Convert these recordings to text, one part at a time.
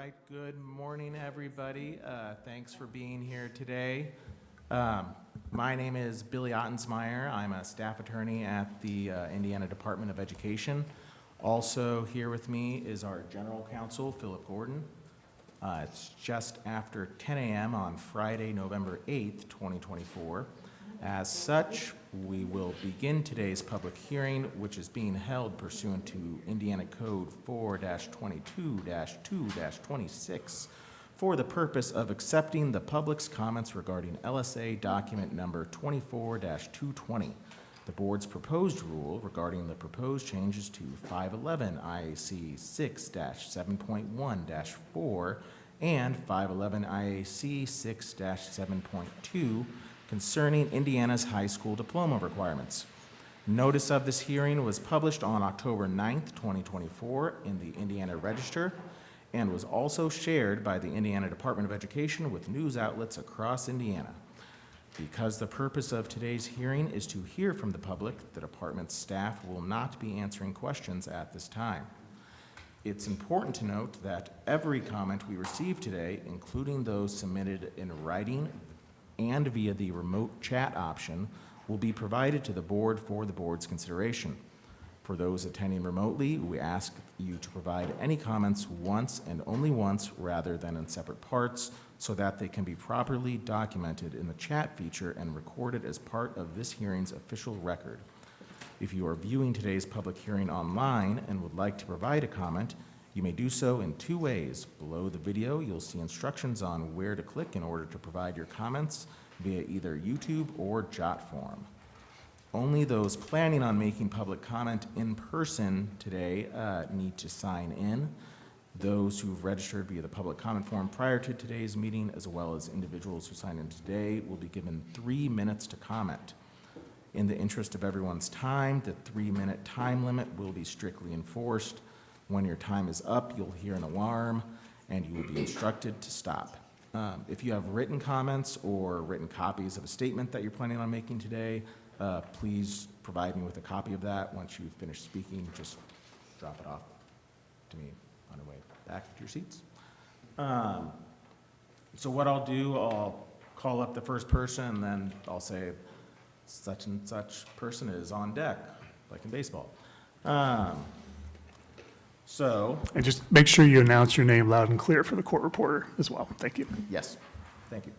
right, good morning, everybody. Thanks for being here today. My name is Billy Ottensmeyer. I'm a staff attorney at the Indiana Department of Education. Also here with me is our general counsel, Philip Gordon. It's just after 10 a.m. on Friday, November 8th, 2024. As such, we will begin today's public hearing, which is being held pursuant to Indiana Code 4-22-2-26 for the purpose of accepting the public's comments regarding LSA document number 24-220. The board's proposed rule regarding the proposed changes to 511 IAC 6-7.1-4 and 511 IAC 6-7.2 concerning Indiana's high school diploma requirements. Notice of this hearing was published on October 9th, 2024 in the Indiana Register and was also shared by the Indiana Department of Education with news outlets across Indiana. Because the purpose of today's hearing is to hear from the public, the department's staff will not be answering questions at this time. It's important to note that every comment we receive today, including those submitted in writing and via the remote chat option, will be provided to the board for the board's consideration. For those attending remotely, we ask you to provide any comments once and only once rather than in separate parts so that they can be properly documented in the chat feature and recorded as part of this hearing's official record. If you are viewing today's public hearing online and would like to provide a comment, you may do so in two ways. Below the video, you'll see instructions on where to click in order to provide your comments via either YouTube or Jot form. Only those planning on making public comment in person today need to sign in. Those who've registered via the public comment form prior to today's meeting, as well as individuals who sign in today, will be given 3 minutes to comment. In the interest of everyone's time, the 3-minute time limit will be strictly enforced. When your time is up, you'll hear an alarm and you will be instructed to stop. If you have written comments or written copies of a statement that you're planning on making today, please provide me with a copy of that. Once you've finished speaking, just drop it off to me on the way back to your seats. So what I'll do, I'll call up the first person and then I'll say such and such person is on deck, like in baseball. And just make sure you announce your name loud and clear for the court reporter as well. Thank you. Yes, thank you.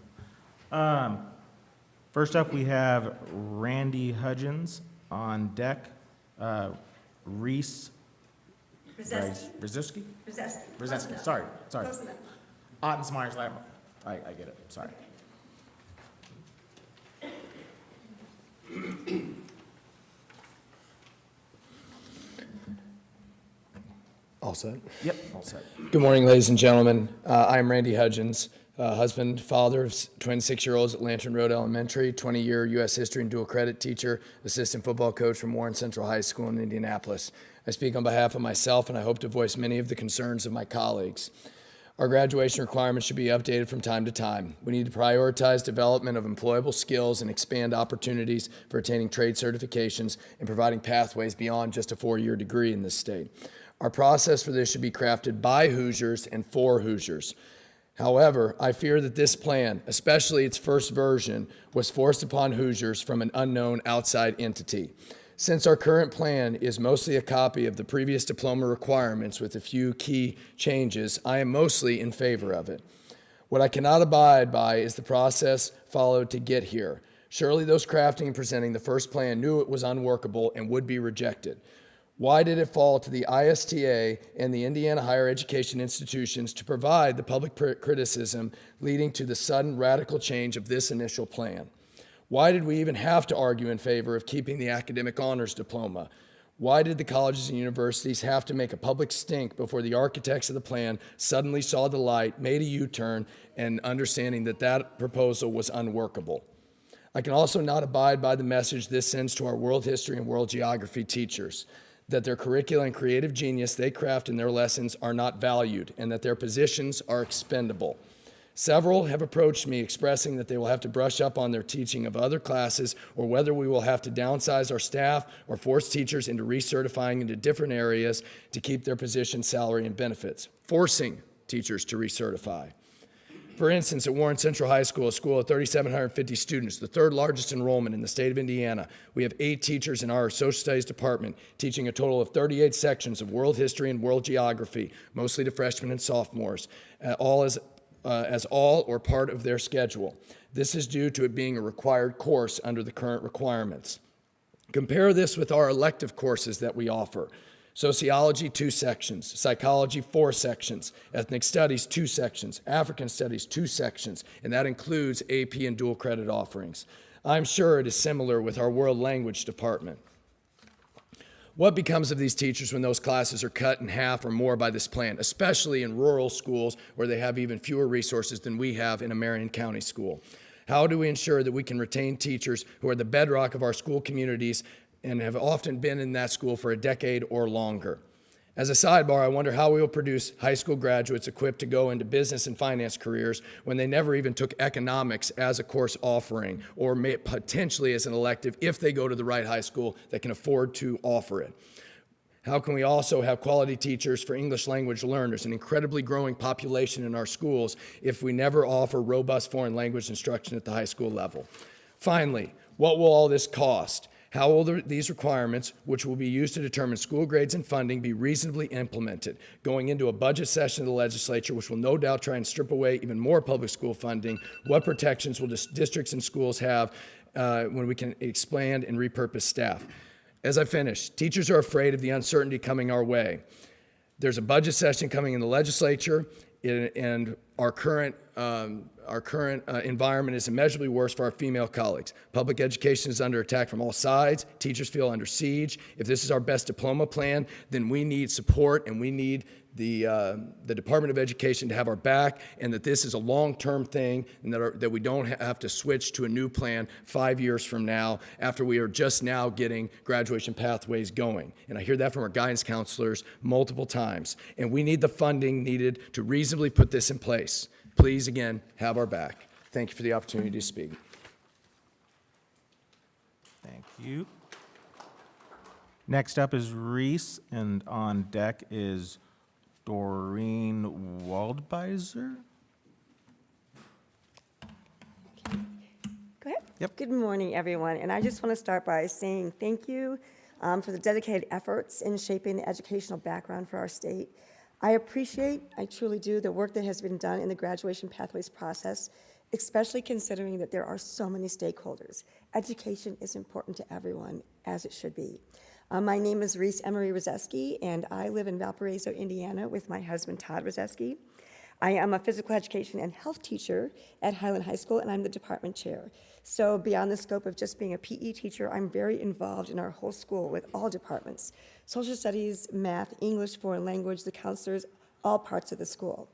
First up, we have Randy Hudgins on deck. Reese Roseski? Roseski, sorry. Ottensmeyer's lab. I get it, sorry. All set? Yep, all set. Good morning, ladies and gentlemen. I'm Randy Hudgins, husband, father of twin 6-year-olds at Lantern Road Elementary, 20-year U.S. history and dual credit teacher, assistant football coach from Warren Central High School in Indianapolis. I speak on behalf of myself, and I hope to voice many of the concerns of my colleagues. Our graduation requirements should be updated from time to time. We need to prioritize development of employable skills and expand opportunities for attaining trade certifications and providing pathways beyond just a 4-year degree in this state. Our process for this should be crafted by Hoosiers and for Hoosiers. However, I fear that this plan, especially its first version, was forced upon Hoosiers from an unknown outside entity. Since our current plan is mostly a copy of the previous diploma requirements with a few key changes, I am mostly in favor of it. What I cannot abide by is the process followed to get here. Surely those crafting and presenting the first plan knew it was unworkable and would be rejected. Why did it fall to the ISTA and the Indiana higher education institutions to provide the public criticism leading to the sudden radical change of this initial plan? Why did we even have to argue in favor of keeping the academic honors diploma? Why did the colleges and universities have to make a public stink before the architects of the plan suddenly saw the light, made a U-turn, and understanding that that proposal was unworkable? I can also not abide by the message this sends to our world history and world geography teachers, that their curricula and creative genius they craft in their lessons are not valued and that their positions are expendable. Several have approached me expressing that they will have to brush up on their teaching of other classes or whether we will have to downsize our staff or force teachers into recertifying into different areas to keep their position, salary, and benefits. Forcing teachers to recertify. For instance, at Warren Central High School, a school of 3,750 students, the third largest enrollment in the state of Indiana, we have 8 teachers in our social studies department teaching a total of 38 sections of world history and world geography, mostly to freshmen and sophomores, all as all or part of their schedule. This is due to it being a required course under the current requirements. Compare this with our elective courses that we offer. Sociology, 2 sections. Psychology, 4 sections. Ethnic studies, 2 sections. African studies, 2 sections. And that includes AP and dual credit offerings. I'm sure it is similar with our world language department. What becomes of these teachers when those classes are cut in half or more by this plan, especially in rural schools where they have even fewer resources than we have in a Marion County school? How do we ensure that we can retain teachers who are the bedrock of our school communities and have often been in that school for a decade or longer? As a sidebar, I wonder how we will produce high school graduates equipped to go into business and finance careers when they never even took economics as a course offering, or potentially as an elective if they go to the right high school that can afford to offer it. How can we also have quality teachers for English language learners, an incredibly growing population in our schools, if we never offer robust foreign language instruction at the high school level? Finally, what will all this cost? How will these requirements, which will be used to determine school grades and funding, be reasonably implemented? Going into a budget session of the legislature, which will no doubt try and strip away even more public school funding, what protections will districts and schools have when we can expand and repurpose staff? As I finish, teachers are afraid of the uncertainty coming our way. There's a budget session coming in the legislature, and our current environment is immeasurably worse for our female colleagues. Public education is under attack from all sides. Teachers feel under siege. If this is our best diploma plan, then we need support, and we need the Department of Education to have our back, and that this is a long-term thing, and that we don't have to switch to a new plan 5 years from now after we are just now getting graduation pathways going. And I hear that from our guidance counselors multiple times. And we need the funding needed to reasonably put this in place. Please, again, have our back. Thank you for the opportunity to speak. Thank you. Next up is Reese, and on deck is Doreen Waldbeiser. Go ahead. Yep. Good morning, everyone. And I just want to start by saying thank you for the dedicated efforts in shaping the educational background for our state. I truly do, the work that has been done in the graduation pathways process, especially considering that there are so many stakeholders. Education is important to everyone, as it should be. My name is Renee Roseski, and I live in Valparaiso, Indiana, with my husband, Todd Roseski. I am a physical education and health teacher at Highland High School, and I'm the department chair. So beyond the scope of just being a PE teacher, I'm very involved in our whole school with all departments: social studies, math, English, foreign language, the counselors, all parts of the school.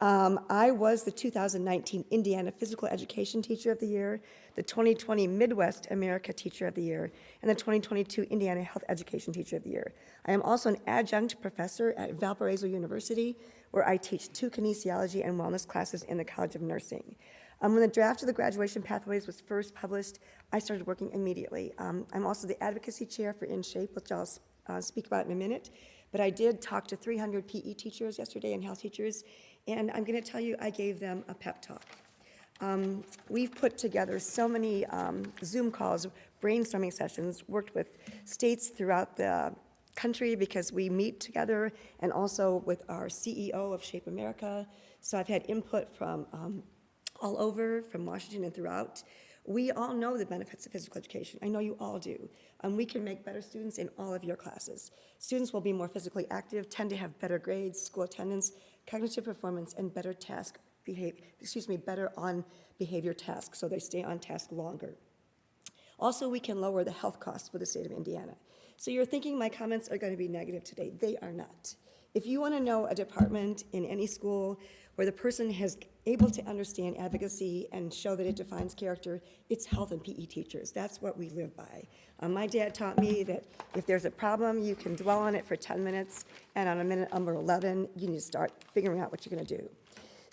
I was the 2019 Indiana Physical Education Teacher of the Year, the 2020 Midwest America Teacher of the Year, and the 2022 Indiana Health Education Teacher of the Year. I am also an adjunct professor at Valparaiso University, where I teach 2 kinesiology and wellness classes in the College of Nursing. When the draft of the graduation pathways was first published, I started working immediately. I'm also the advocacy chair for In Shape, which I'll speak about in a minute. But I did talk to 300 PE teachers yesterday and health teachers, and I'm going to tell you, I gave them a pep talk. We've put together so many Zoom calls, brainstorming sessions, worked with states throughout the country because we meet together, and also with our CEO of Shape America. So I've had input from all over, from Washington and throughout. We all know the benefits of physical education. I know you all do. We can make better students in all of your classes. Students will be more physically active, tend to have better grades, school attendance, cognitive performance, and better better on behavior tasks, so they stay on task longer. Also, we can lower the health costs for the state of Indiana. So you're thinking my comments are going to be negative today. They are not. If you want to know a department in any school where the person is able to understand advocacy and show that it defines character, it's health and PE teachers. That's what we live by. My dad taught me that if there's a problem, you can dwell on it for 10 minutes, and on minute number 11, you need to start figuring out what you're going to do.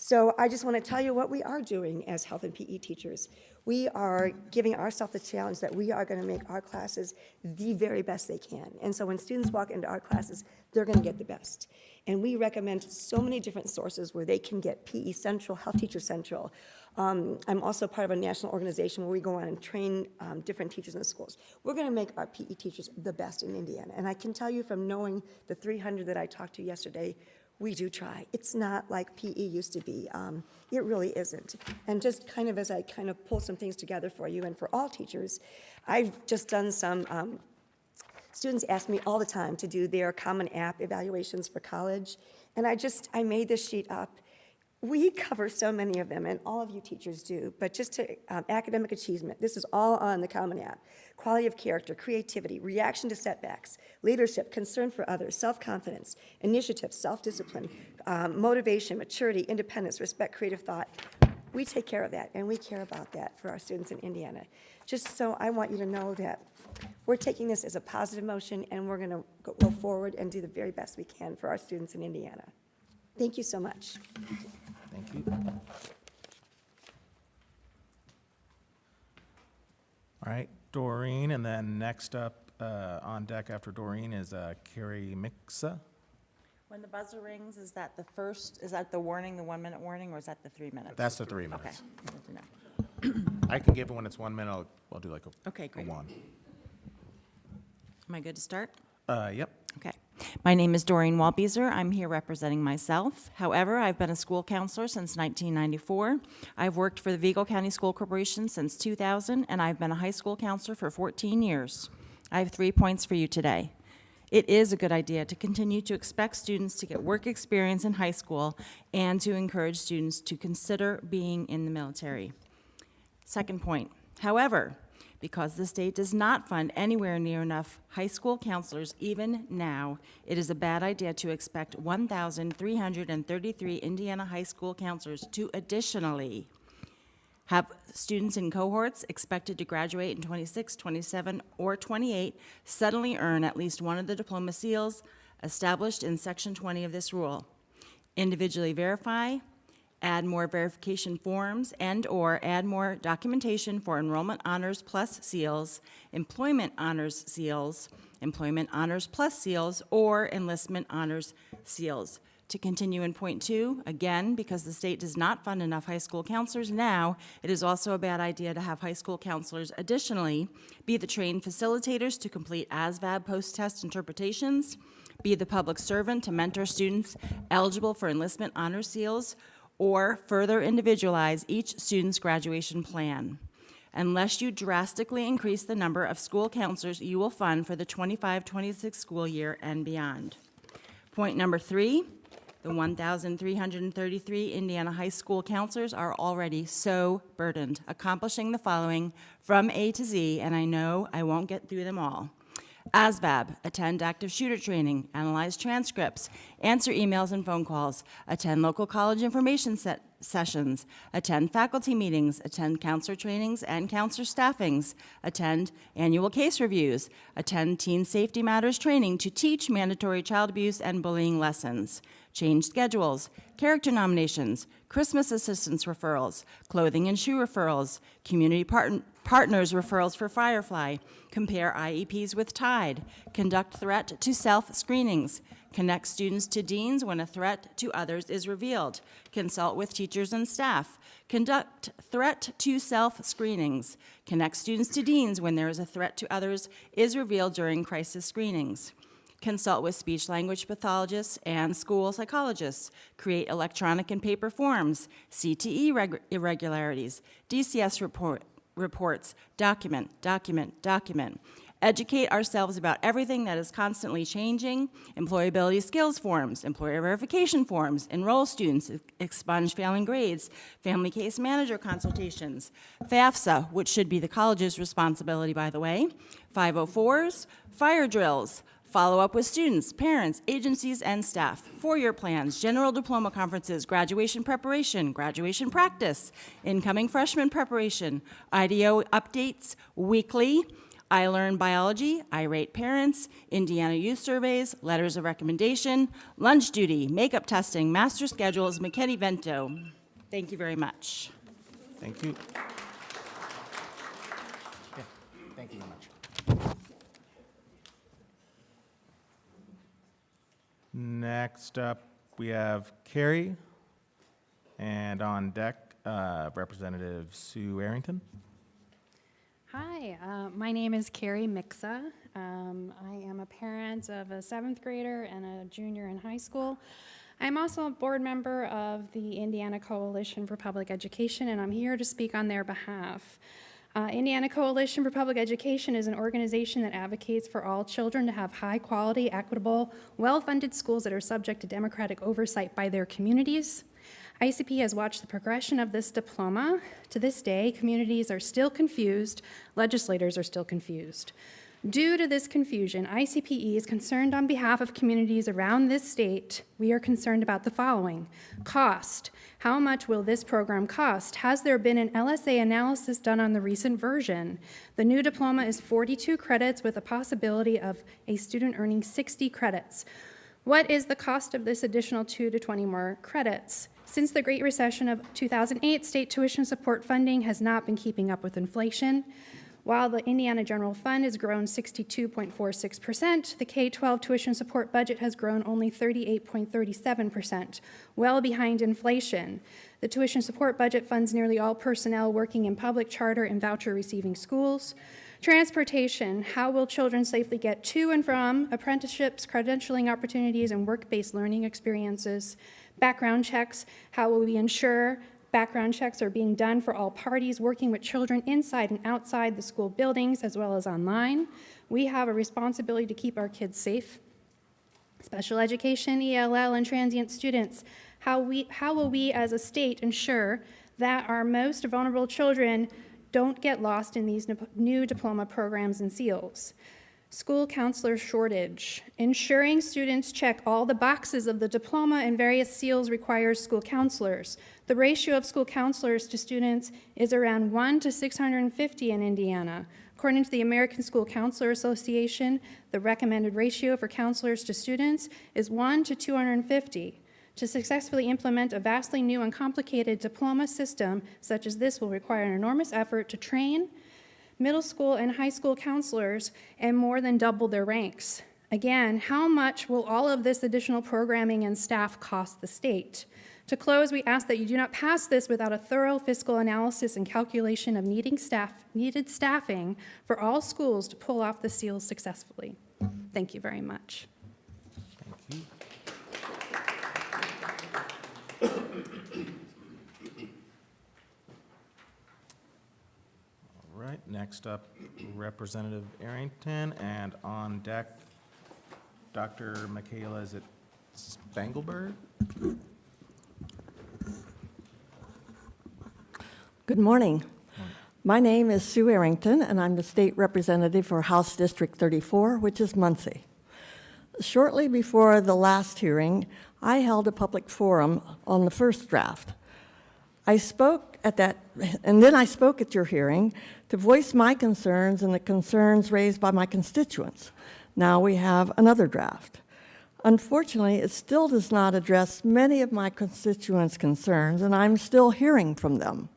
So I just want to tell you what we are doing as health and PE teachers. We are giving ourselves the challenge that we are going to make our classes the very best they can. And so when students walk into our classes, they're going to get the best. And we recommend so many different sources where they can get PE Central, Health Teacher Central. I'm also part of a national organization where we go on and train different teachers in the schools. We're going to make our PE teachers the best in Indiana. And I can tell you from knowing the 300 that I talked to yesterday, we do try. It's not like PE used to be. It really isn't. And just kind of as I kind of pull some things together for you and for all teachers, I've just done some, students ask me all the time to do their Common App evaluations for college. And I made this sheet up. We cover so many of them, and all of you teachers do, but just to academic achievement, this is all on the Common App. Quality of character, creativity, reaction to setbacks, leadership, concern for others, self-confidence, initiative, self-discipline, motivation, maturity, independence, respect, creative thought. We take care of that, and we care about that for our students in Indiana. Just so I want you to know that we're taking this as a positive motion, and we're going to go forward and do the very best we can for our students in Indiana. Thank you so much. Thank you. All right, Doreen, and then next up on deck after Doreen is Carrie Mixa. When the buzzer rings, is that the warning, the 1 minute warning, or is that the 3 minutes? That's the 3 Okay, minutes. good to know. I can give it when it's 1 minute. I'll do like a, Okay, great. a one. Am I good to start? Yep. Okay. My name is Dorian Wer. I'm here representing myself. However, I've been a school counselor since 1994. I've worked for the Vigo County School Corporation since 2000, and I've been a high school counselor for 14 years. I have 3 points for you today. It is a good idea to continue to expect students to get work experience in high school and to encourage students to consider being in the military. Second point, however, because the state does not fund anywhere near enough high school counselors even now, it is a bad idea to expect 1,333 Indiana high school counselors to additionally have students in cohorts expected to graduate in 26, 27, or 28 suddenly earn at least one of the diploma seals established in Section 20 of this rule. Individually verify, add more verification forms, and/or add more documentation for Enrollment Honors Plus seals, Employment Honors seals, Employment Honors Plus seals, or Enlistment Honors seals. To continue in point 2, again, because the state does not fund enough high school counselors now, it is also a bad idea to have high school counselors additionally be the trained facilitators to complete ASVAB post-test interpretations, be the public servant to mentor students eligible for Enlistment Honors seals, or further individualize each student's graduation plan. Unless you drastically increase the number of school counselors you will fund for the 25-26 school year and beyond. Point number 3, the 1,333 Indiana high school counselors are already so burdened, accomplishing the following from A to Z, and I know I won't get through them all. ASVAB, attend active shooter training, analyze transcripts, answer emails and phone calls, attend local college information sessions, attend faculty meetings, attend counselor trainings and counselor staffings, attend annual case reviews, attend teen safety matters training to teach mandatory child abuse and bullying lessons, change schedules, character nominations, Christmas assistance referrals, clothing and shoe referrals, community partners referrals for Firefly, compare IEPs with Tide, conduct threat to self screenings, connect students to deans when a threat to others is revealed, consult with teachers and staff, conduct threat to self screenings, connect students to deans when there is a threat to others is revealed during crisis screenings, consult with speech-language pathologists and school psychologists, create electronic and paper forms, CTE irregularities, DCS reports, document. Educate ourselves about everything that is constantly changing, employability skills forms, employer verification forms, enroll students, expunge failing grades, family case manager consultations, FAFSA, which should be the college's responsibility, by the way, 504s, fire drills, follow up with students, parents, agencies, and staff, four-year plans, general diploma conferences, graduation preparation, graduation practice, incoming freshman preparation, IDO updates weekly, I Learn Biology, I Rate Parents, Indiana Youth Surveys, Letters of Recommendation, Lunch Duty, Makeup Testing, Master Schedules, McKinney-Vento. Thank you very much. Thank you. Okay, thank you very much. Next up, we have Carrie, and on deck, Representative Sue Arrington. Hi, my name is Carrie Mixa. I am a parent of a 7th grader and a junior in high school. I'm also a board member of the Indiana Coalition for Public Education, and I'm here to speak on their behalf. Indiana Coalition for Public Education is an organization that advocates for all children to have high-quality, equitable, well-funded schools that are subject to democratic oversight by their communities. ICP has watched the progression of this diploma. To this day, communities are still confused, legislators are still confused. Due to this confusion, ICPE is concerned on behalf of communities around this state. We are concerned about the following. Cost. How much will this program cost? Has there been an LSA analysis done on the recent version? The new diploma is 42 credits with a possibility of a student earning 60 credits. What is the cost of this additional 2 to 20 more credits? Since the Great Recession of 2008, state tuition support funding has not been keeping up with inflation. While the Indiana General Fund has grown 62.46%, the K-12 tuition support budget has grown only 38.37%, well behind inflation. The tuition support budget funds nearly all personnel working in public charter and voucher receiving schools. Transportation, how will children safely get to and from apprenticeships, credentialing opportunities, and work-based learning experiences? Background checks, how will we ensure background checks are being done for all parties working with children inside and outside the school buildings as well as online? We have a responsibility to keep our kids safe. Special education, ELL, and transient students, how will we as a state ensure that our most vulnerable children don't get lost in these new diploma programs and seals? School counselor shortage. Ensuring students check all the boxes of the diploma and various seals requires school counselors. The ratio of school counselors to students is around 1 to 650 in Indiana. According to the American School Counselor Association, the recommended ratio for counselors to students is 1 to 250. To successfully implement a vastly new and complicated diploma system such as this will require an enormous effort to train middle school and high school counselors and more than double their ranks. Again, how much will all of this additional programming and staff cost the state? To close, we ask that you do not pass this without a thorough fiscal analysis and calculation of needed staffing for all schools to pull off the seals successfully. Thank you very much. Thank you. All right, next up, Representative Arrington, and on deck, Dr. Michaela, is it Spangler? Good morning. My name is Sue Arrington, and I'm the state representative for House District 34, which is Muncie. Shortly before the last hearing, I held a public forum on the first draft. I spoke at that, and then I spoke at your hearing to voice my concerns and the concerns raised by my constituents. Now we have another draft. Unfortunately, it still does not address many of my constituents' concerns, and I'm still hearing from them.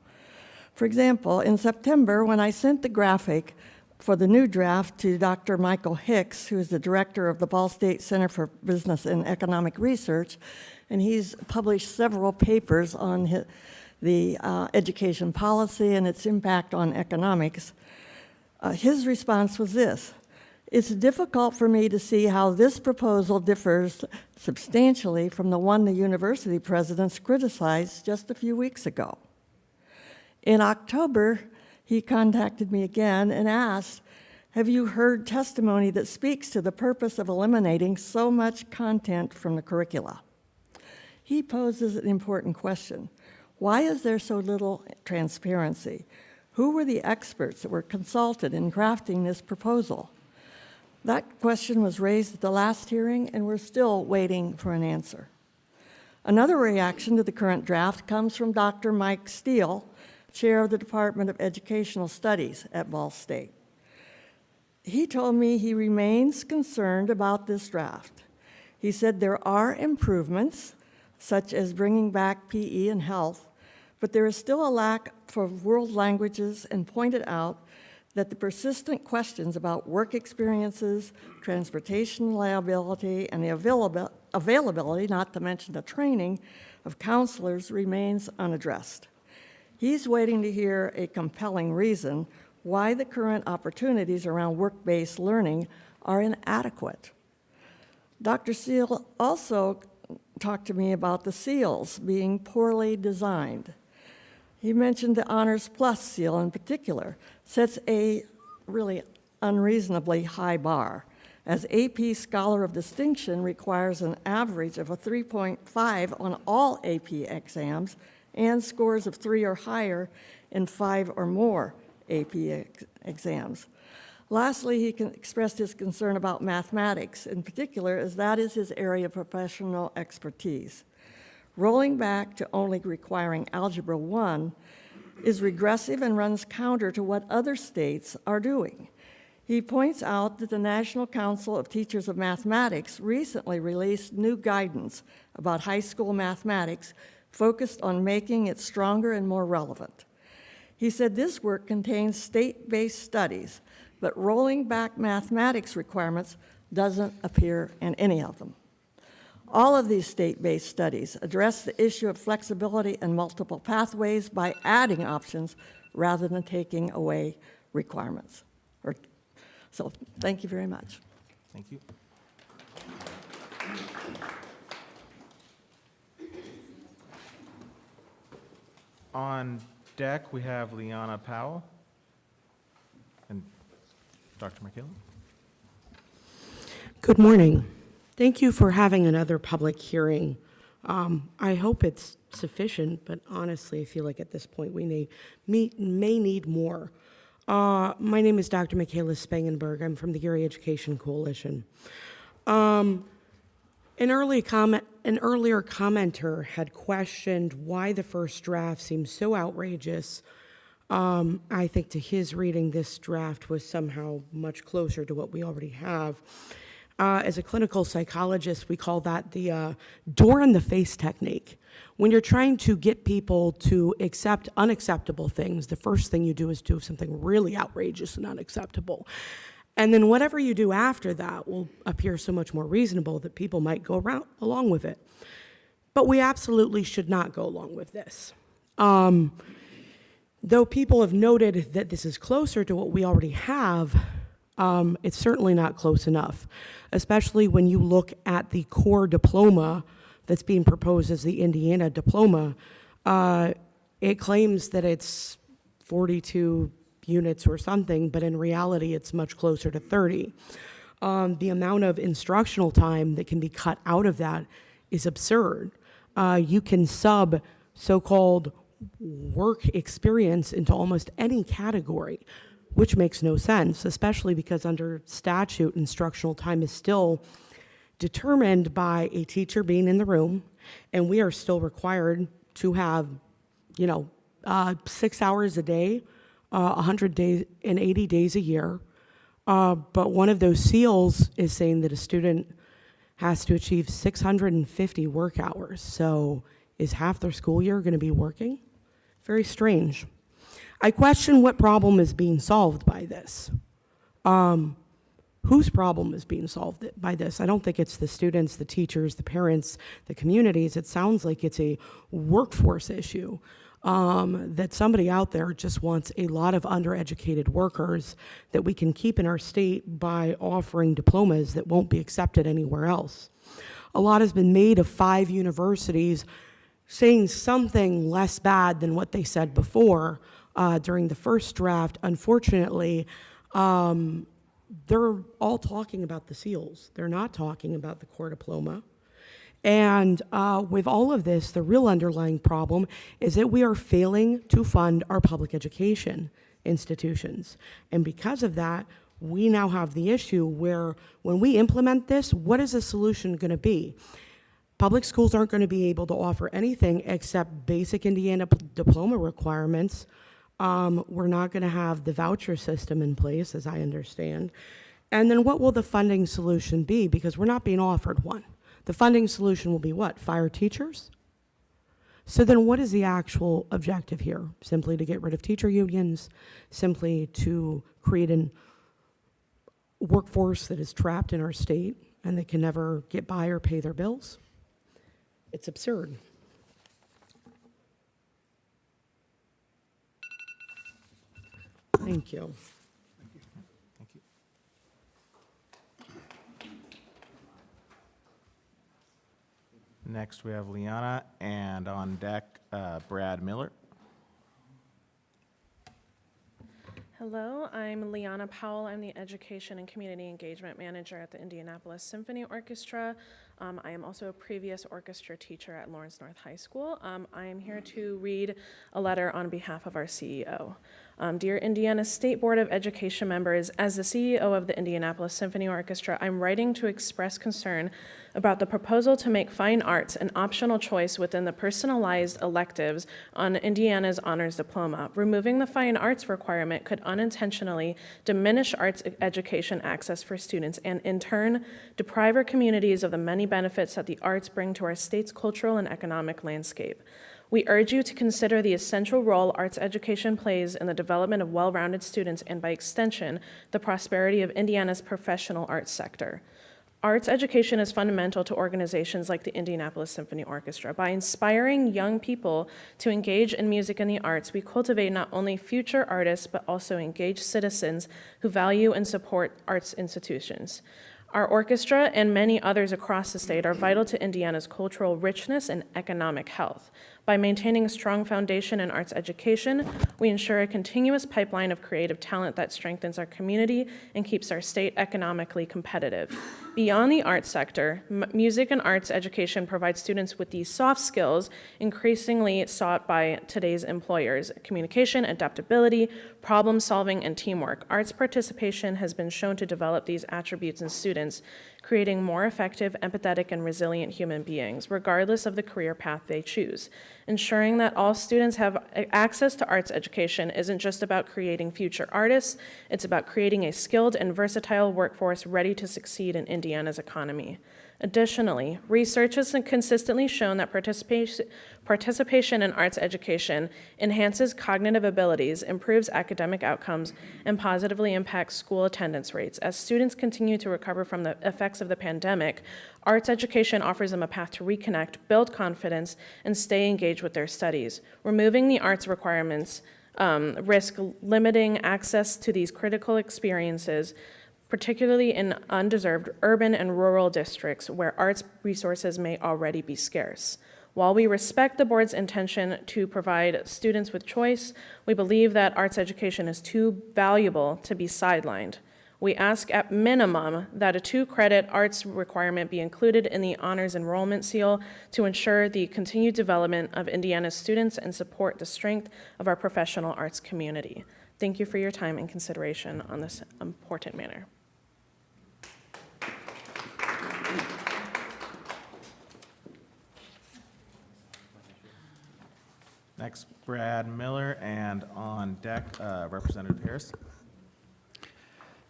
For example, in September, when I sent the graphic for the new draft to Dr. Michael Hicks, who is the director of the Ball State Center for Business and Economic Research, and he's published several papers on the education policy and its impact on economics, his response was this: "It's difficult for me to see how this proposal differs substantially from the one the university presidents criticized just a few weeks ago." In October, he contacted me again and asked, "Have you heard testimony that speaks to the purpose of eliminating so much content from the curricula?" He poses an important question. Why is there so little transparency? Who were the experts that were consulted in crafting this proposal? That question was raised at the last hearing, and we're still waiting for an answer. Another reaction to the current draft comes from Dr. Mike Steele, chair of the Department of Educational Studies at Ball State. He told me he remains concerned about this draft. He said there are improvements, such as bringing back PE and health, but there is still a lack for world languages, and pointed out that the persistent questions about work experiences, transportation liability, and the availability, not to mention the training, of counselors remains unaddressed. He's waiting to hear a compelling reason why the current opportunities around work-based learning are inadequate. Dr. Seal also talked to me about the seals being poorly designed. He mentioned the Honors Plus seal in particular sets a really unreasonably high bar, as AP Scholar of Distinction requires an average of a 3.5 on all AP exams and scores of 3 or higher in 5 or more AP exams. Lastly, he expressed his concern about mathematics in particular, as that is his area of professional expertise. Rolling back to only requiring Algebra 1 is regressive and runs counter to what other states are doing. He points out that the National Council of Teachers of Mathematics recently released new guidance about high school mathematics focused on making it stronger and more relevant. He said this work contains state-based studies, but rolling back mathematics requirements doesn't appear in any of them. All of these state-based studies address the issue of flexibility and multiple pathways by adding options rather than taking away requirements. So thank you very much. Thank you. On deck, we have Liana Powell and Dr. Michaela. Good morning. Thank you for having another public hearing. I hope it's sufficient, but honestly, I feel like at this point we may need more. My name is Dr. Michaela Spangler. I'm from the Erie Education Coalition. An earlier commenter had questioned why the first draft seems so outrageous. I think to his reading, this draft was somehow much closer to what we already have. As a clinical psychologist, we call that the door in the face technique. When you're trying to get people to accept unacceptable things, the first thing you do is do something really outrageous and unacceptable. And then whatever you do after that will appear so much more reasonable that people might go along with it. But we absolutely should not go along with this. Though people have noted that this is closer to what we already have, it's certainly not close enough, especially when you look at the core diploma that's being proposed as the Indiana diploma. It claims that it's 42 units or something, but in reality, it's much closer to 30. The amount of instructional time that can be cut out of that is absurd. You can sub so-called work experience into almost any category, which makes no sense, especially because under statute, instructional time is still determined by a teacher being in the room, and we are still required to have, 6 hours a day, 180 days a year. But one of those seals is saying that a student has to achieve 650 work hours. So is half their school year going to be working? Very strange. I question what problem is being solved by this. Whose problem is being solved by this? I don't think it's the students, the teachers, the parents, the communities. It sounds like it's a workforce issue, that somebody out there just wants a lot of undereducated workers that we can keep in our state by offering diplomas that won't be accepted anywhere else. A lot has been made of 5 universities saying something less bad than what they said before during the first draft. Unfortunately, they're all talking about the seals. They're not talking about the core diploma. And with all of this, the real underlying problem is that we are failing to fund our public education institutions. And because of that, we now have the issue where when we implement this, what is the solution going to be? Public schools aren't going to be able to offer anything except basic Indiana diploma requirements. We're not going to have the voucher system in place, as I understand. And then what will the funding solution be? Because we're not being offered one. The funding solution will be what? Fire teachers? So then what is the actual objective here? Simply to get rid of teacher unions? Simply to create a workforce that is trapped in our state and that can never get by or pay their bills? It's absurd. Thank you. Thank you. Next, we have Liana, and on deck, Brad Miller. Hello, I'm Liana Powell. I'm the Education and Community Engagement Manager at the Indianapolis Symphony Orchestra. I am also a previous orchestra teacher at Lawrence North High School. I am here to read a letter on behalf of our CEO. Dear Indiana State Board of Education members, as the CEO of the Indianapolis Symphony Orchestra, I'm writing to express concern about the proposal to make fine arts an optional choice within the personalized electives on Indiana's honors diploma. Removing the fine arts requirement could unintentionally diminish arts education access for students and, in turn, deprive our communities of the many benefits that the arts bring to our state's cultural and economic landscape. We urge you to consider the essential role arts education plays in the development of well-rounded students and, by extension, the prosperity of Indiana's professional arts sector. Arts education is fundamental to organizations like the Indianapolis Symphony Orchestra. By inspiring young people to engage in music and the arts, we cultivate not only future artists, but also engaged citizens who value and support arts institutions. Our orchestra and many others across the state are vital to Indiana's cultural richness and economic health. By maintaining a strong foundation in arts education, we ensure a continuous pipeline of creative talent that strengthens our community and keeps our state economically competitive. Beyond the arts sector, music and arts education provides students with these soft skills increasingly sought by today's employers: communication, adaptability, problem solving, and teamwork. Arts participation has been shown to develop these attributes in students, creating more effective, empathetic, and resilient human beings, regardless of the career path they choose. Ensuring that all students have access to arts education isn't just about creating future artists, it's about creating a skilled and versatile workforce ready to succeed in Indiana's economy. Additionally, research has consistently shown that participation in arts education enhances cognitive abilities, improves academic outcomes, and positively impacts school attendance rates. As students continue to recover from the effects of the pandemic, arts education offers them a path to reconnect, build confidence, and stay engaged with their studies. Removing the arts requirements risk limiting access to these critical experiences, particularly in undeserved urban and rural districts where arts resources may already be scarce. While we respect the board's intention to provide students with choice, we believe that arts education is too valuable to be sidelined. We ask at minimum that a 2-credit arts requirement be included in the honors enrollment seal to ensure the continued development of Indiana's students and support the strength of our professional arts community. Thank you for your time and consideration on this important matter. Next, Brad Miller, and on deck, Representative Harris.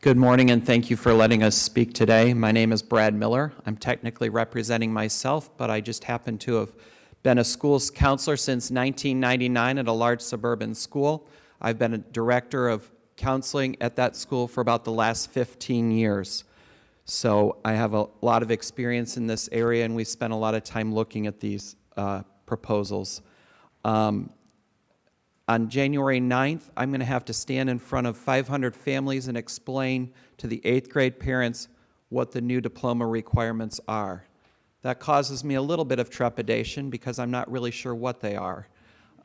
Good morning, and thank you for letting us speak today. My name is Brad Miller. I'm technically representing myself, but I just happen to have been a schools counselor since 1999 at a large suburban school. I've been a director of counseling at that school for about the last 15 years. So I have a lot of experience in this area, and we spent a lot of time looking at these proposals. On January 9th, I'm going to have to stand in front of 500 families and explain to the 8th grade parents what the new diploma requirements are. That causes me a little bit of trepidation because I'm not really sure what they are.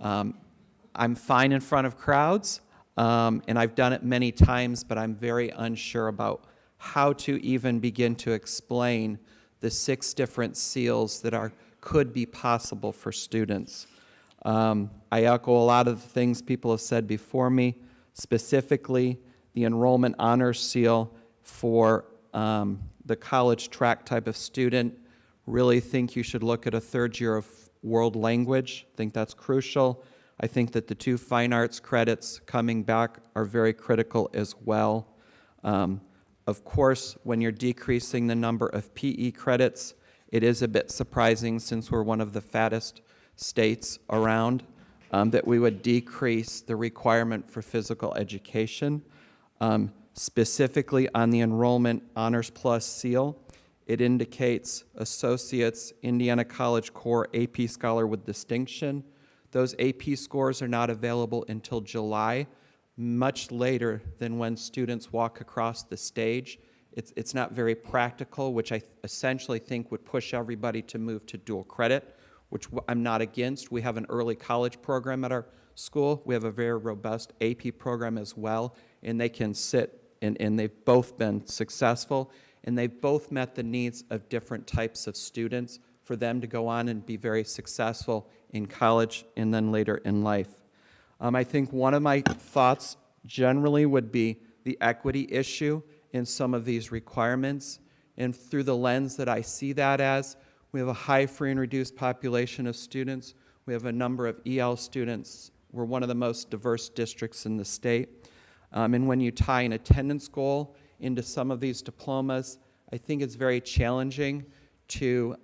I'm fine in front of crowds, and I've done it many times, but I'm very unsure about how to even begin to explain the 6 different seals that could be possible for students. I echo a lot of the things people have said before me, specifically the enrollment honors seal for the college track type of student. Really think you should look at a 3rd year of world language. Think that's crucial. I think that the 2 fine arts credits coming back are very critical as well. Of course, when you're decreasing the number of PE credits, it is a bit surprising, since we're one of the fattest states around, that we would decrease the requirement for physical education. Specifically on the enrollment Honors Plus seal, it indicates Associates, Indiana College Core, AP Scholar with distinction. Those AP scores are not available until July, much later than when students walk across the stage. It's not very practical, which I essentially think would push everybody to move to dual credit, which I'm not against. We have an early college program at our school. We have a very robust AP program as well, and they can sit, and they've both been successful, and they've both met the needs of different types of students for them to go on and be very successful in college and then later in life. I think one of my thoughts generally would be the equity issue in some of these requirements. And through the lens that I see that as, we have a high free and reduced population of students. We have a number of EL students. We're one of the most diverse districts in the state. And when you tie an attendance goal into some of these diplomas, I think it's very challenging to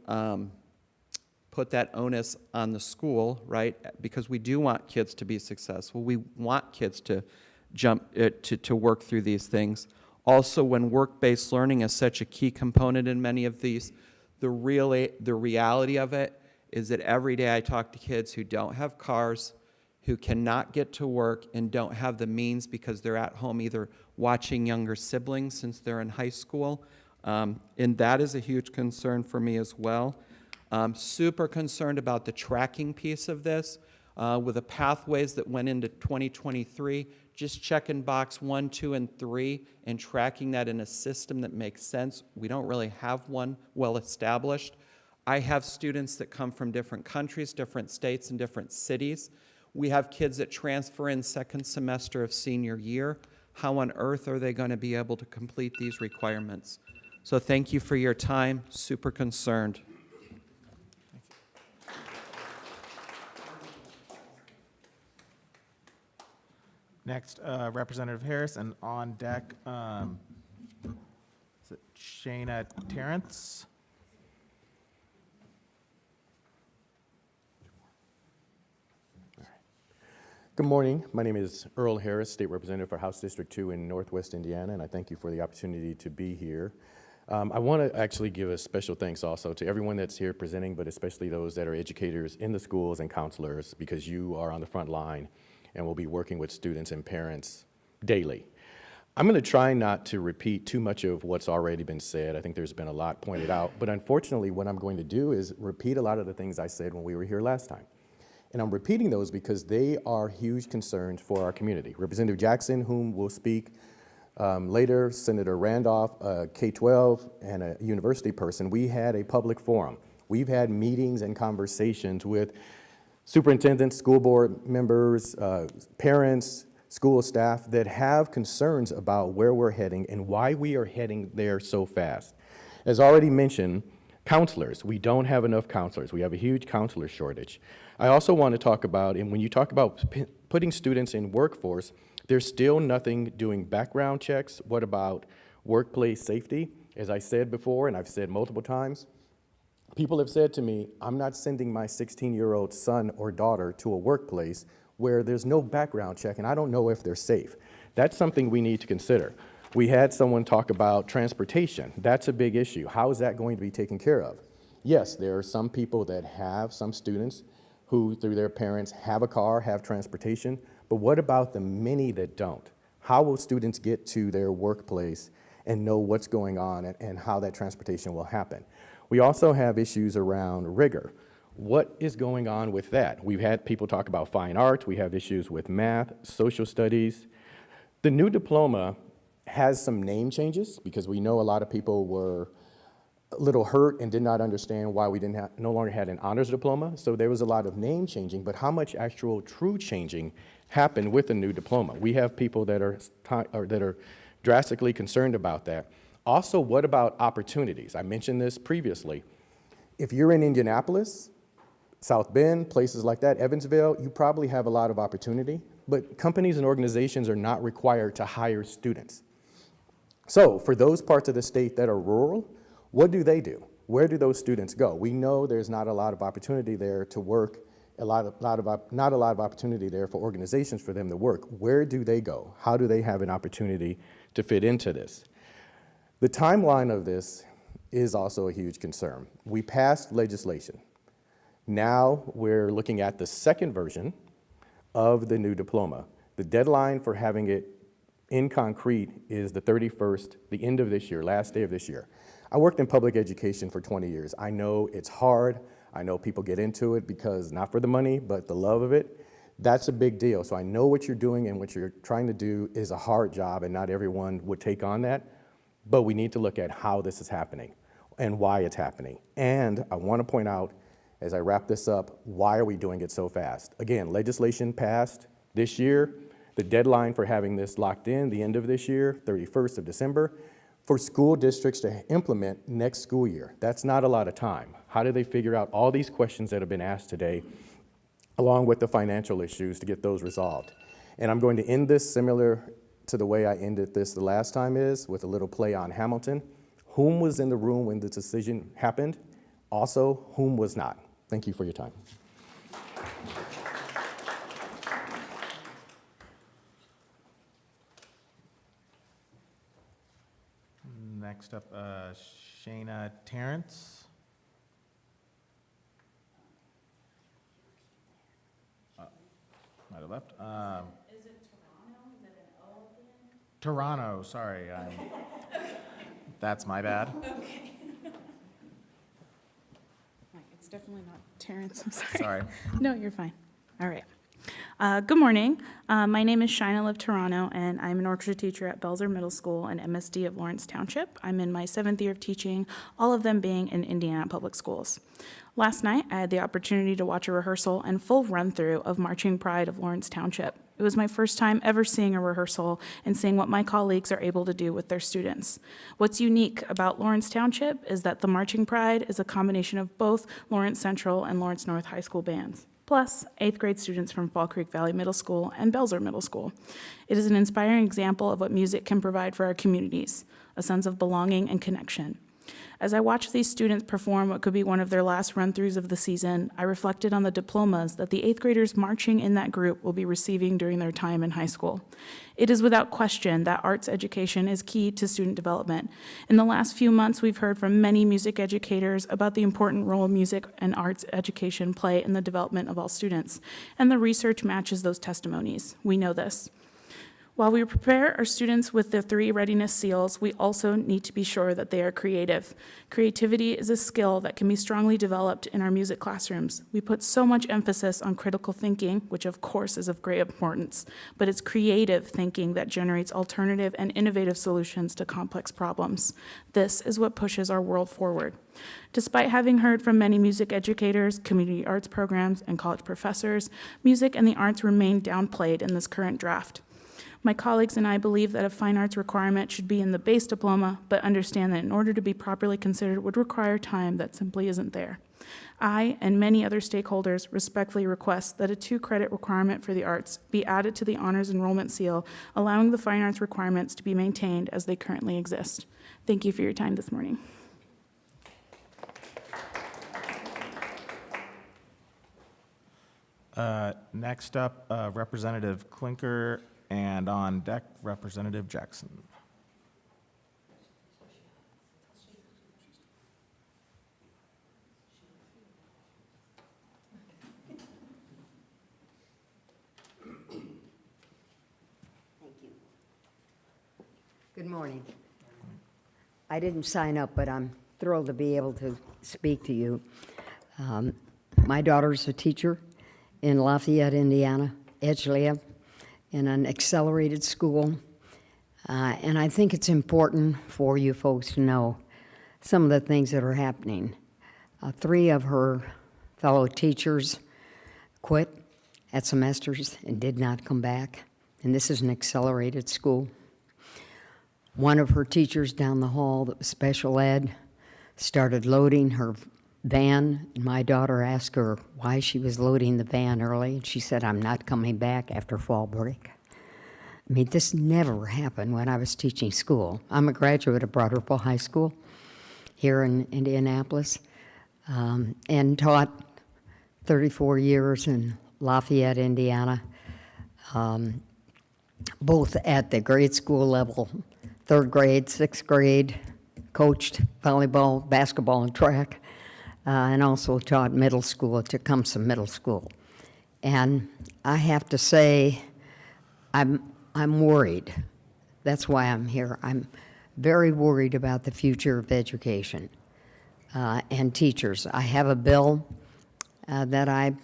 put that onus on the school, right? Because we do want kids to be successful. We want kids to to work through these things. Also, when work-based learning is such a key component in many of these, the reality of it is that every day I talk to kids who don't have cars, who cannot get to work and don't have the means because they're at home either watching younger siblings since they're in high school. And that is a huge concern for me as well. Super concerned about the tracking piece of this. With the pathways that went into 2023, just checking box 1, 2, and 3 and tracking that in a system that makes sense. We don't really have one well established. I have students that come from different countries, different states, and different cities. We have kids that transfer in second semester of senior year. How on earth are they going to be able to complete these requirements? So thank you for your time. Super concerned. Next, Representative Harris, and on deck, is it Shayna Terrence? Good morning. My name is Earl Harris, State Representative for House District 2 in Northwest Indiana, and I thank you for the opportunity to be here. I want to actually give a special thanks also to everyone that's here presenting, but especially those that are educators in the schools and counselors, because you are on the front line and will be working with students and parents daily. I'm going to try not to repeat too much of what's already been said. I think there's been a lot pointed out, but unfortunately what I'm going to do is repeat a lot of the things I said when we were here last time. And I'm repeating those because they are huge concerns for our community. Representative Jackson, whom will speak later, Senator Randolph, K-12 and a university person, we had a public forum. We've had meetings and conversations with superintendents, school board members, parents, school staff that have concerns about where we're heading and why we are heading there so fast. As already mentioned, counselors, we don't have enough counselors. We have a huge counselor shortage. I also want to talk about, and when you talk about putting students in workforce, there's still nothing doing background checks. What about workplace safety? As I said before, and I've said multiple times, people have said to me, I'm not sending my 16-year-old son or daughter to a workplace where there's no background check and I don't know if they're safe. That's something we need to consider. We had someone talk about transportation. That's a big issue. How is that going to be taken care of? Yes, there are some people that have, some students who through their parents have a car, have transportation, but what about the many that don't? How will students get to their workplace and know what's going on and how that transportation will happen? We also have issues around rigor. What is going on with that? We've had people talk about fine arts. We have issues with math, social studies. The new diploma has some name changes because we know a lot of people were a little hurt and did not understand why we no longer had an honors diploma. So there was a lot of name changing, but how much actual true changing happened with the new diploma? We have people that are drastically concerned about that. Also, what about opportunities? I mentioned this previously. If you're in Indianapolis, South Bend, places like that, Evansville, you probably have a lot of opportunity, but companies and organizations are not required to hire students. So for those parts of the state that are rural, what do they do? Where do those students go? We know there's not a lot of opportunity there to work, not a lot of opportunity there for organizations for them to work. Where do they go? How do they have an opportunity to fit into this? The timeline of this is also a huge concern. We passed legislation. Now we're looking at the second version of the new diploma. The deadline for having it in concrete is the 31st, the end of this year, last day of this year. I worked in public education for 20 years. I know it's hard. I know people get into it because not for the money, but the love of it. That's a big deal. So I know what you're doing and what you're trying to do is a hard job, and not everyone would take on that. But we need to look at how this is happening and why it's happening. And I want to point out, as I wrap this up, why are we doing it so fast? Again, legislation passed this year. The deadline for having this locked in, the end of this year, 31st of December, for school districts to implement next school year. That's not a lot of time. How do they figure out all these questions that have been asked today, along with the financial issues, to get those resolved? And I'm going to end this similar to the way I ended this the last time, is with a little play on Hamilton. Whom was in the room when the decision happened? Also, whom was not? Thank you for your time. Next up, Shayna Terrence. Might have left. Is it Toronto? Is it an O at the end? Toronto, sorry. That's my bad. Okay. It's definitely not Terrence, I'm sorry. Sorry. No, you're fine. All right. Good morning. My name is Shina of Toronto, and I'm an orchestra teacher at Belzer Middle School and MSD of Lawrence Township. I'm in my 7th year of teaching, all of them being in Indiana Public Schools. Last night, I had the opportunity to watch a rehearsal and full run-through of Marching Pride of Lawrence Township. It was my first time ever seeing a rehearsal and seeing what my colleagues are able to do with their students. What's unique about Lawrence Township is that the Marching Pride is a combination of both Lawrence Central and Lawrence North High School bands, plus 8th grade students from Fall Creek Valley Middle School and Belzer Middle School. It is an inspiring example of what music can provide for our communities, a sense of belonging and connection. As I watched these students perform what could be one of their last run-throughs of the season, I reflected on the diplomas that the 8th graders marching in that group will be receiving during their time in high school. It is without question that arts education is key to student development. In the last few months, we've heard from many music educators about the important role music and arts education play in the development of all students, and the research matches those testimonies. We know this. While we prepare our students with the 3 readiness seals, we also need to be sure that they are creative. Creativity is a skill that can be strongly developed in our music classrooms. We put so much emphasis on critical thinking, which of course is of great importance, but it's creative thinking that generates alternative and innovative solutions to complex problems. This is what pushes our world forward. Despite having heard from many music educators, community arts programs, and college professors, music and the arts remain downplayed in this current draft. My colleagues and I believe that a fine arts requirement should be in the base diploma, but understand that in order to be properly considered would require time that simply isn't there. I and many other stakeholders respectfully request that a 2-credit requirement for the arts be added to the honors enrollment seal, allowing the fine arts requirements to be maintained as they currently exist. Thank you for your time this morning. Next up, Representative Klinker, and on deck, Representative Jackson. Thank you. Good morning. I didn't sign up, but I'm thrilled to be able to speak to you. My daughter's a teacher in Lafayette, Indiana, Edgelea, in an accelerated school. And I think it's important for you folks to know some of the things that are happening. 3 of her fellow teachers quit at semesters and did not come back. And this is an accelerated school. One of her teachers down the hall that was special ed started loading her van. My daughter asked her why she was loading the van early, and she said, "I'm not coming back after fall break." I mean, this never happened when I was teaching school. I'm a graduate of Broad Ripple High School here in Indianapolis, and taught 34 years in Lafayette, Indiana, both at the grade school level, 3rd grade, 6th grade, coached volleyball, basketball, and track, and also taught middle school at Tecumseh Middle School. And I have to say, I'm worried. That's why I'm here. I'm very worried about the future of education and teachers. I have a bill that I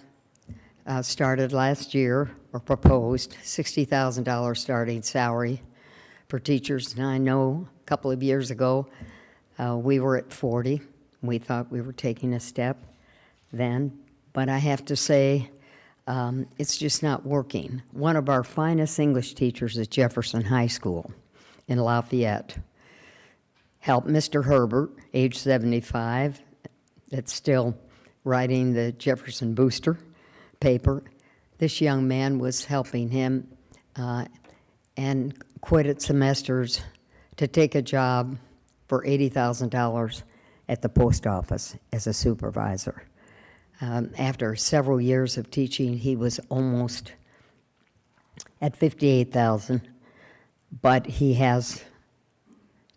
started last year, or proposed, $60,000 starting salary for teachers. And I know a couple of years ago we were at 40. We thought we were taking a step then, but I have to say, it's just not working. One of our finest English teachers at Jefferson High School in Lafayette helped Mr. Herbert, age 75, that's still writing the Jefferson Booster paper. This young man was helping him and quitted semesters to take a job for $80,000 at the post office as a supervisor. After several years of teaching, he was almost at $58,000, but he has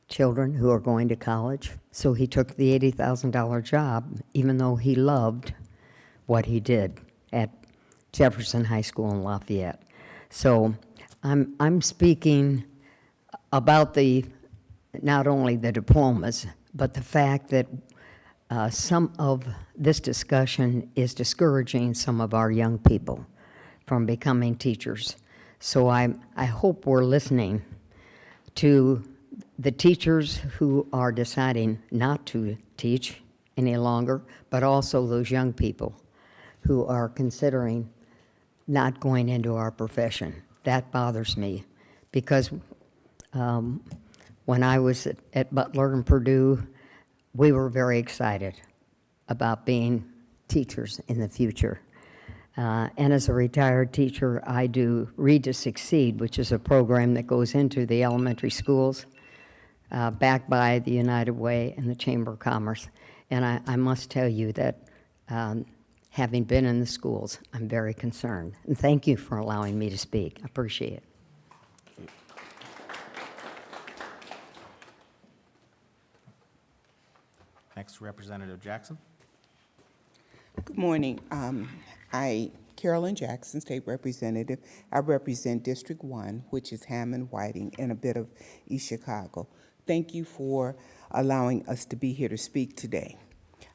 children who are going to college, so he took the $80,000 job, even though he loved what he did at Jefferson High School in Lafayette. So I'm speaking about not only the diplomas, but the fact that some of this discussion is discouraging some of our young people from becoming teachers. So I hope we're listening to the teachers who are deciding not to teach any longer, but also those young people who are considering not going into our profession. That bothers me, because when I was at Butler and Purdue, we were very excited about being teachers in the future. And as a retired teacher, I do Read to Succeed, which is a program that goes into the elementary schools, backed by the United Way and the Chamber of Commerce. And I must tell you that having been in the schools, I'm very concerned. And thank you for allowing me to speak. I appreciate it. Next, Representative Jackson. Good morning. Carolyn Jackson, State Representative. I represent District 1, which is Hammond, Whiting, and a bit of East Chicago. Thank you for allowing us to be here to speak today.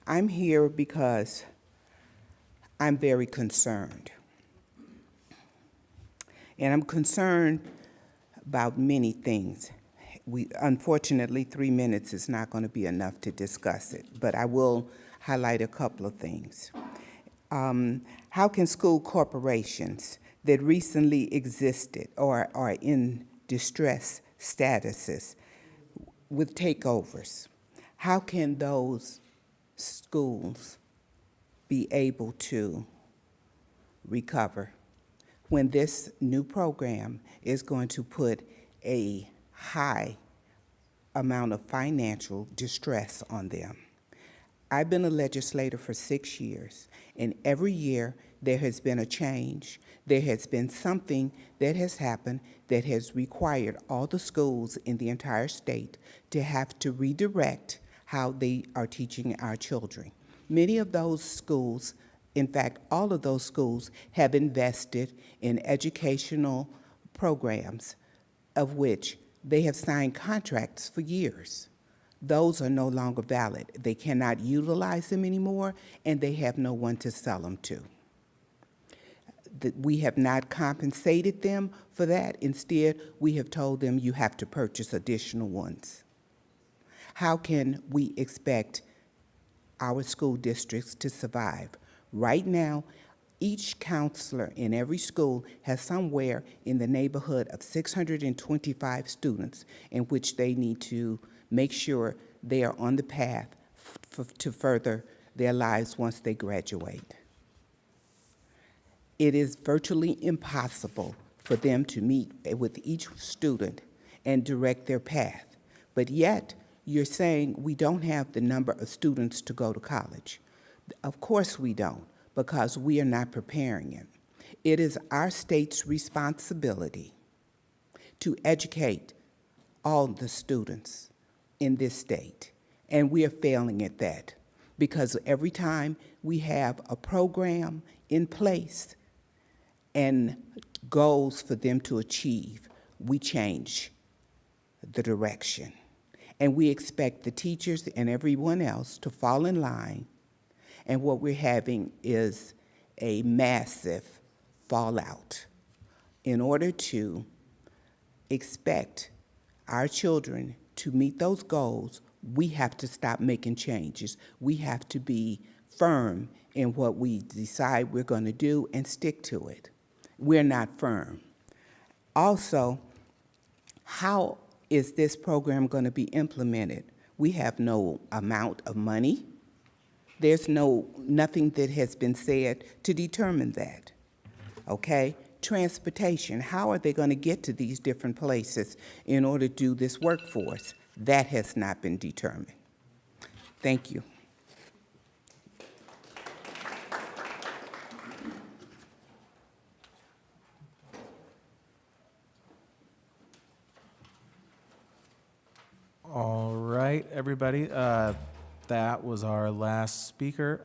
I'm here because I'm very concerned. And I'm concerned about many things. Unfortunately, 3 minutes is not going to be enough to discuss it, but I will highlight a couple of things. How can school corporations that recently existed or are in distress statuses with takeovers, how can those schools be able to recover when this new program is going to put a high amount of financial distress on them? I've been a legislator for 6 years, and every year there has been a change. There has been something that has happened that has required all the schools in the entire state to have to redirect how they are teaching our children. Many of those schools, in fact, all of those schools, have invested in educational programs of which they have signed contracts for years. Those are no longer valid. They cannot utilize them anymore, and they have no one to sell them to. We have not compensated them for that. Instead, we have told them you have to purchase additional ones. How can we expect our school districts to survive? Right now, each counselor in every school has somewhere in the neighborhood of 625 students in which they need to make sure they are on the path to further their lives once they graduate. It is virtually impossible for them to meet with each student and direct their path. But yet, you're saying we don't have the number of students to go to college. Of course we don't, because we are not preparing them. It is our state's responsibility to educate all the students in this state, and we are failing at that, because every time we have a program in place and goals for them to achieve, we change the direction. And we expect the teachers and everyone else to fall in line, and what we're having is a massive fallout. In order to expect our children to meet those goals, we have to stop making changes. We have to be firm in what we decide we're going to do and stick to it. We're not firm. Also, how is this program going to be implemented? We have no amount of money. There's nothing that has been said to determine that, okay? Transportation, how are they going to get to these different places in order to do this workforce? That has not been determined. Thank you. All right, everybody. That was our last speaker.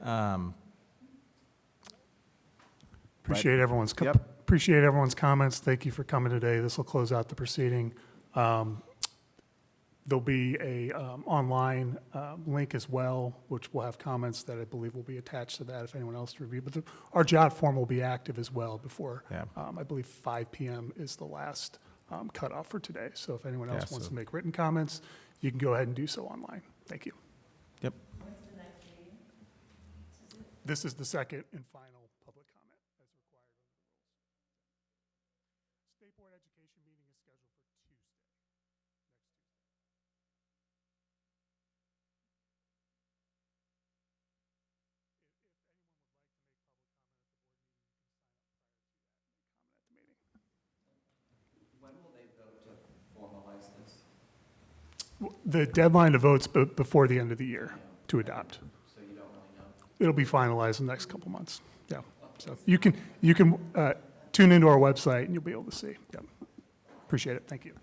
Appreciate everyone's, Yep. appreciate everyone's comments. Thank you for coming today. This will close out the proceeding. There'll be a online link as well, which will have comments that I believe will be attached to that if anyone else to review. But our jot form will be active as well before, Yeah. I believe 5 p.m. is the last cutoff for today. So if anyone else Yeah, wants so- to make written comments, you can go ahead and do so online. Thank you. Yep. This is the second and final public comment as required under the rules. State Board Education meeting is scheduled for Tuesday, next Tuesday. If anyone would like to make public comment at the board meeting, you can sign up prior to that and make comment at the meeting. When will they vote to formalize this? The deadline to vote's before the end of the year to adopt. So you don't really know? It'll be finalized in the next couple months. Yeah. So you can tune into our website and you'll be able to see. Yeah. Appreciate it. Thank you.